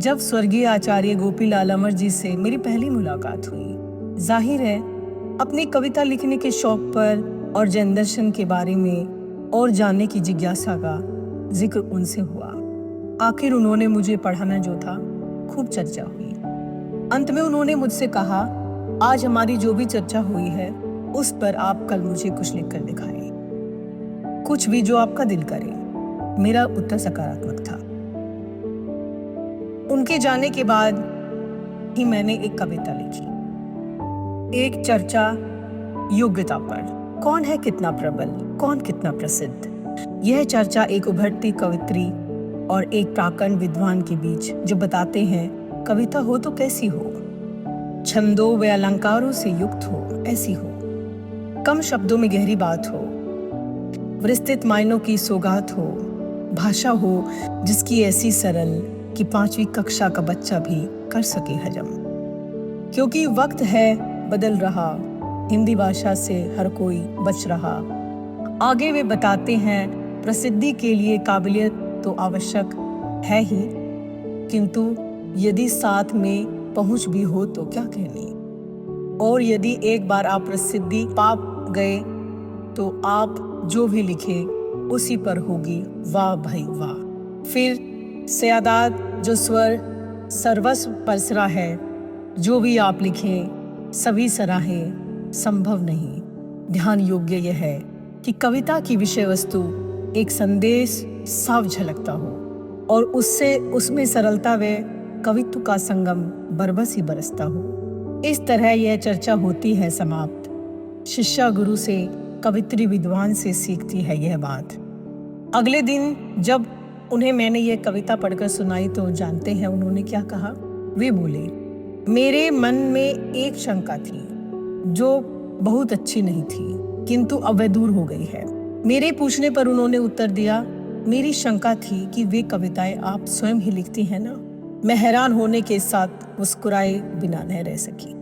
जब स्वर्गीय आचार्य गोपीलाल अमर जी से मेरी पहली मुलाकात हुई। जाहिर है अपनी कविता लिखने के शौक पर और जैन दर्शन के बारे में और जानने की जिज्ञासा का जिक्र उनसे हुआ। आखिर उन्होंने मुझे पढ़ाना जो था, खूब चर्चा हुई। अंत में उन्होंने मुझसे कहा, आज हमारी जो भी चर्चा हुई है उस पर आप कल मुझे कुछ लिख कर दिखाएं, कुछ भी जो आपका दिल करे। मेरा उत्तर सकारात्मक था। उनके जाने के बाद ही मैंने एक कविता लिखी, एक चर्चा योग्यता पर। कौन है कितना प्रबल, कौन कितना प्रसिद्ध। यह चर्चा एक उभरती कवित्री और एक प्राक्तन विद्वान के बीच, जो बताते हैं कविता हो तो कैसी हो, छंदों व अलंकारों से युक्त हो, ऐसी हो, कम शब्दों में गहरी बात हो, विस्तृत मायनों की सौगात हो, भाषा हो जिसकी ऐसी सरल कि 5वीं कक्षा का बच्चा भी कर सके हजम। क्योंकि वक्त है बदल रहा, हिंदी भाषा से हर कोई बच रहा। आगे वे बताते हैं प्रसिद्धि के लिए काबिलियत तो आवश्यक है ही, किंतु यदि साथ में पहुंच भी हो तो क्या कहनी। और यदि एक बार आप प्रसिद्धि पा गए तो आप जो भी लिखे उसी पर होगी वाह भाई वाह। फिर सयादात जो स्वर सर्वस्व परसरा है, जो भी आप लिखें सभी सराहें, संभव नहीं। ध्यान योग्य यह है कि कविता की विषय वस्तु एक संदेश साफ झलकता हो और उससे उसमें सरलता व कवित्व का संगम बरबस ही बरसता हो। इस तरह यह चर्चा होती है समाप्त। शिष्या गुरु से, कवित्री विद्वान से सीखती है यह बात। अगले दिन जब उन्हें मैंने ये कविता पढ़कर सुनाई तो जानते हैं उन्होंने क्या कहा। वे बोले, मेरे मन में एक शंका थी जो बहुत अच्छी नहीं थी, किंतु अब वह दूर हो गई है। मेरे पूछने पर उन्होंने उत्तर दिया, मेरी शंका थी कि वे कविताएं आप स्वयं ही लिखती हैं ना। मैं हैरान होने के साथ मुस्कुराए बिना न रह सकी।